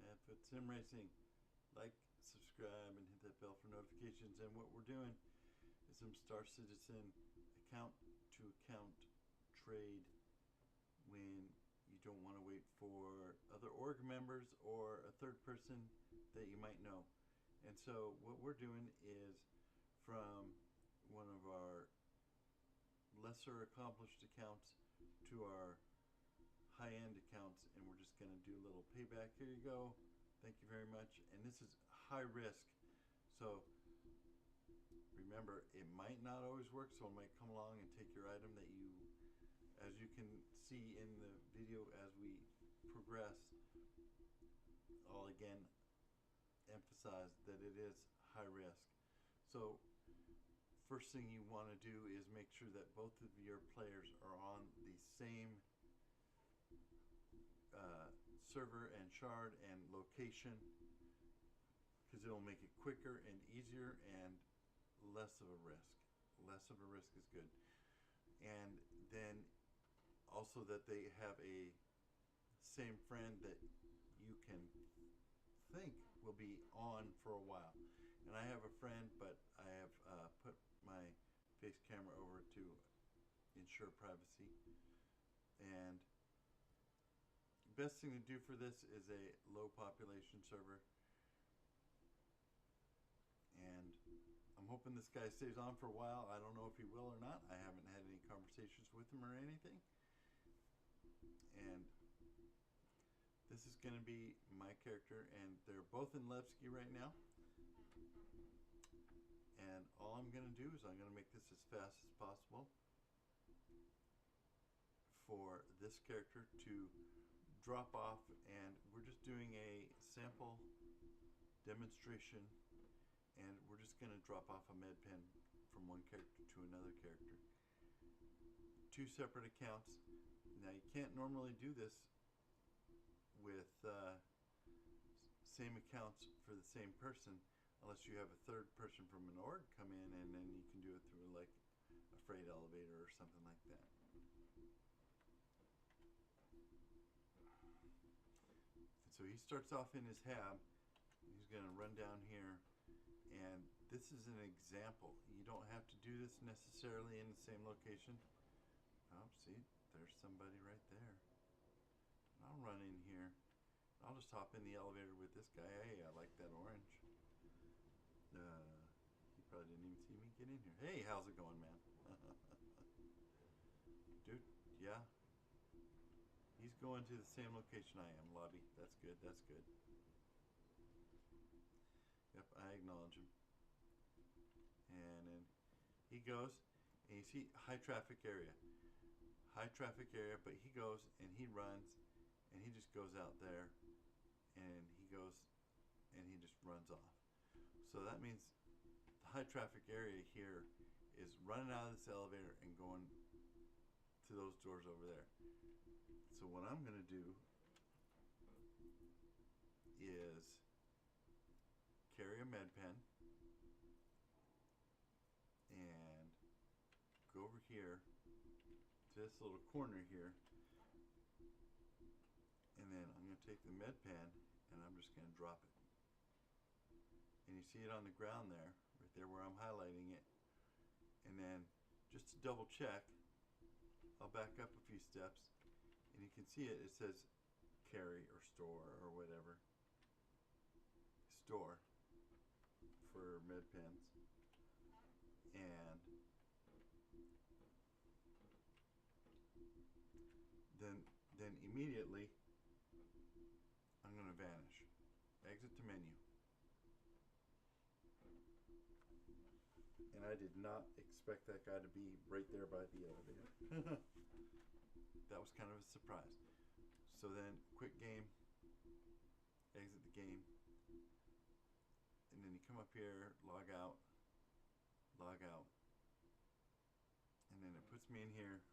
Madfoot Sim Racing. Like, subscribe, and hit that bell for notifications. And what we're doing is some Star Citizen account to account trade when you don't want to wait for other org members or a third person that you might know. And so what we're doing is from one of our lesser accomplished accounts to our high-end accounts, and we're just going to do a little payback. Here you go, thank you very much. And this is high risk, so remember, it might not always work. Someone might come along and take your item that you, as you can see in the video as we progress, I'll again emphasize that it is high risk. So first thing you want to do is make sure that both of your players are on the same server and shard and location, because it'll make it quicker and easier and less of a risk. Less of a risk is good. And then also that they have a same friend that you can think will be on for a while. And I have a friend, but I have put my face camera over to ensure privacy. And best thing to do for this is a low population server, and I'm hoping this guy stays on for a while. I don't know if he will or not. I haven't had any conversations with him or anything. And this is going to be my character, and they're both in Levski right now. And all I'm going to do is I'm going to make this as fast as possible for this character to drop off, and we're just doing a sample demonstration, and we're just going to drop off a med pen from one character to another character. Two separate accounts. Now you can't normally do this with same accounts for the same person unless you have a third person from an org come in, and then you can do it through like a freight elevator or something like that. So he starts off in his hab. He's going to run down here, and this is an example. You don't have to do this necessarily in the same location. Oh, see, there's somebody right there. I'll run in here. I'll just hop in the elevator with this guy. Hey, I like that orange. He probably didn't even see me get in here. Hey, how's it going, man? Dude, yeah. He's going to the same location I am, lobby. That's good, that's good. Yep, I acknowledge him. And then he goes, and you see high traffic area. High traffic area, but he goes and he runs, and he just goes out there, and he goes, and he just runs off. So that means the high traffic area here is running out of this elevator and going to those doors over there. So what I'm going to do is carry a med pen and go over here to this little corner here, and then I'm going to take the med pen and I'm just going to drop it. And you see it on the ground there, right there where I'm highlighting it. And then just to double check, I'll back up a few steps, and you can see it. It says carry or store or whatever. Store for med pens. And then immediately I'm going to vanish. Exit to menu. And I did not expect that guy to be right there by the elevator. That was kind of a surprise. So then, quit game, exit the game, and then you come up here, log out, and then it puts me in here.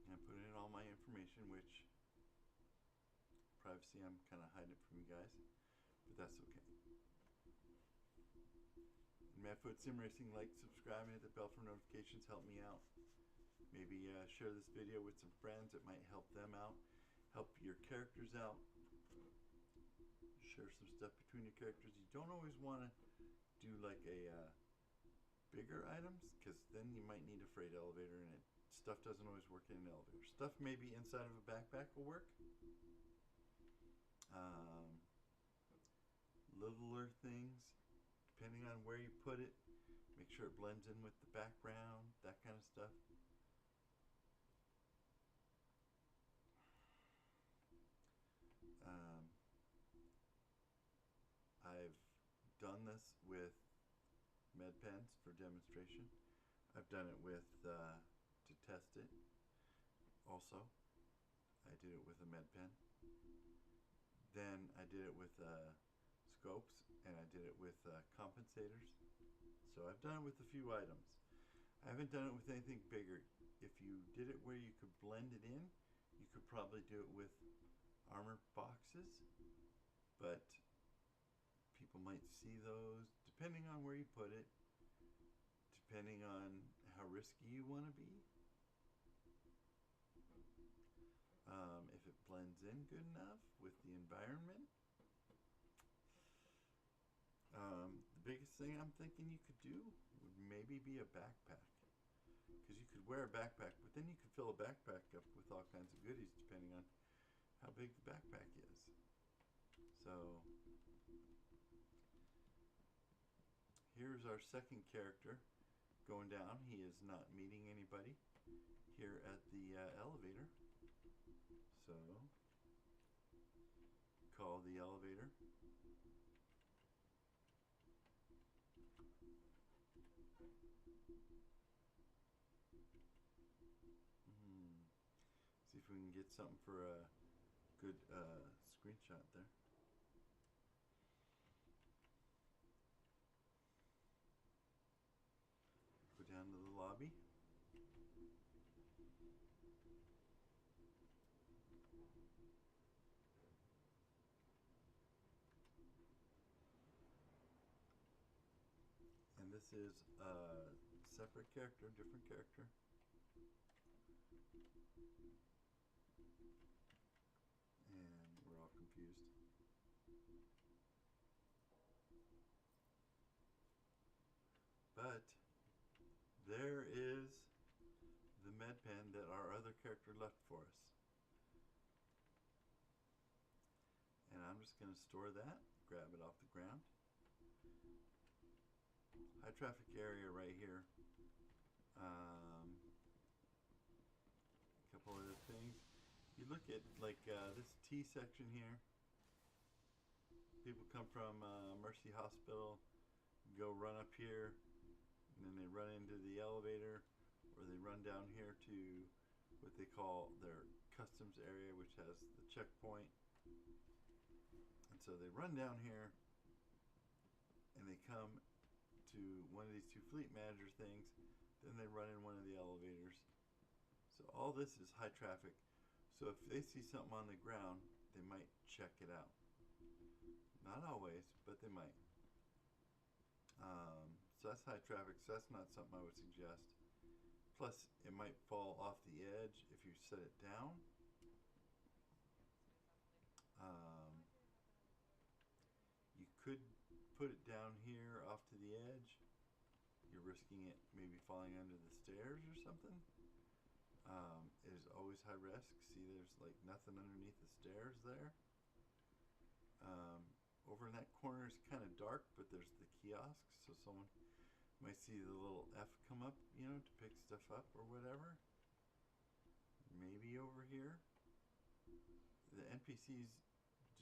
and put in all my information, which privacy, I'm kind of hiding it from you guys, but that's okay. Madfoot Sim Racing, like, subscribe, and hit the bell for notifications. Help me out. Maybe share this video with some friends. It might help them out, help your characters out. Share some stuff between your characters. You don't always want to do like a bigger items, because then you might need a freight elevator, and stuff doesn't always work in an elevator. Stuff maybe inside of a backpack will work. Littler things, depending on where you put it, make sure it blends in with the background, that kind of stuff. I've done this with med pens for demonstration. I've done it with to test it also. I did it with a med pen. Then I did it with scopes, and I did it with compensators. So I've done it with a few items. I haven't done it with anything bigger. If you did it where you could blend it in, you could probably do it with armor boxes, but people might see those, depending on where you put it, depending on how risky you want to be. If it blends in good enough with the environment. The biggest thing I'm thinking you could do would maybe be a backpack, because you could wear a backpack, but then you could fill a backpack up with all kinds of goodies depending on how big the backpack is. So here's our second character going down. He is not meeting anybody here at the elevator. So call the elevator. See if we can get something for a good screenshot there. Go down to the lobby. And this is a separate character, different character. And we're all confused. But there is the med pen that our other character left for us. And I'm just going to store that, grab it off the ground. High traffic area right here. A couple other things. You look at like this T section here. People come from Mercy Hospital, go run up here, and then they run into the elevator, or they run down here to what they call their customs area, which has the checkpoint. And so they run down here, and they come to one of these two fleet manager things, then they run in one of the elevators. So all this is high traffic. So if they see something on the ground, they might check it out. Not always, but they might. So that's high traffic, so that's not something I would suggest. Plus, it might fall off the edge if you set it down. You could put it down here off to the edge. You're risking it maybe falling under the stairs or something. It is always high risk. See, there's like nothing underneath the stairs there. Over in that corner is kind of dark, but there's the kiosk, so someone might see the little F come up, you know, to pick stuff up or whatever. Maybe over here. The NPCs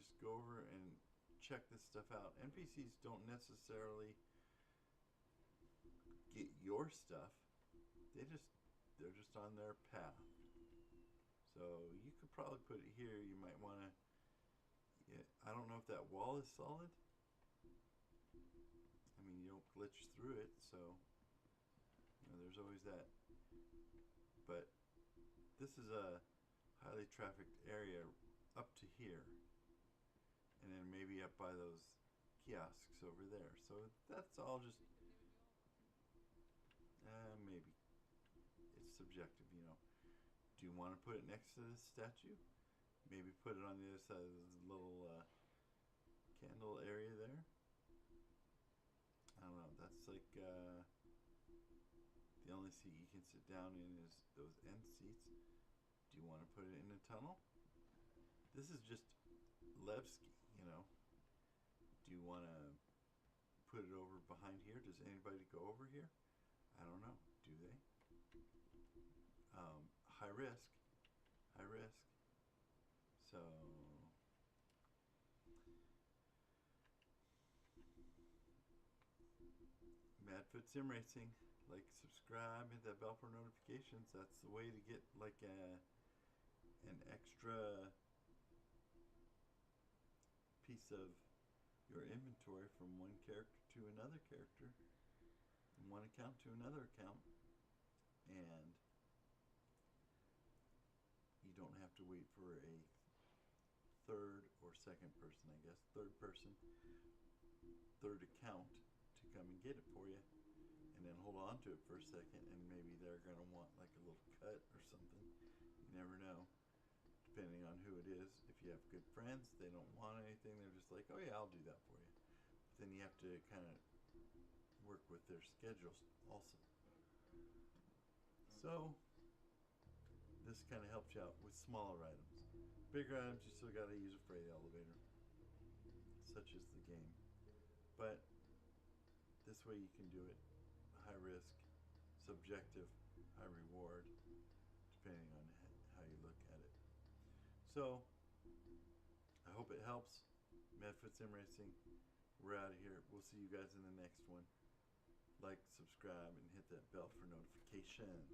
just go over and check this stuff out. NPCs don't necessarily get your stuff. They're just on their path. So you could probably put it here. You might want to. I don't know if that wall is solid. I mean, you don't glitch through it, so you know there's always that. But this is a highly trafficked area up to here, and then maybe up by those kiosks over there. So that's all just maybe it's subjective, you know. Do you want to put it next to this statue? Maybe put it on the other side of this little candle area there. I don't know. That's like the only seat you can sit down in is those end seats. Do you want to put it in a tunnel? This is just Levski, you know. Do you want to put it over behind here? Does anybody go over here? I don't know. Do they? High risk. High risk. So Madfoot Sim Racing. Like, subscribe, hit that bell for notifications. That's the way to get like an extra piece of your inventory from one character to another character, from one account to another account, and you don't have to wait for a third or second person, I guess, third person, third account to come and get it for you, and then hold on to it for a second, and maybe they're going to want like a little cut or something. You never know, depending on who it is. If you have good friends, they don't want anything, they're just like, oh yeah, I'll do that for you. But then you have to kind of work with their schedules also. So this kind of helps you out with smaller items. Bigger items, you still got to use a freight elevator, such as the game. But this way you can do it high risk, subjective, high reward, depending on how you look at it. So I hope it helps. Madfoot Sim Racing, we're out of here. We'll see you guys in the next one. Like, subscribe, and hit that bell for notifications.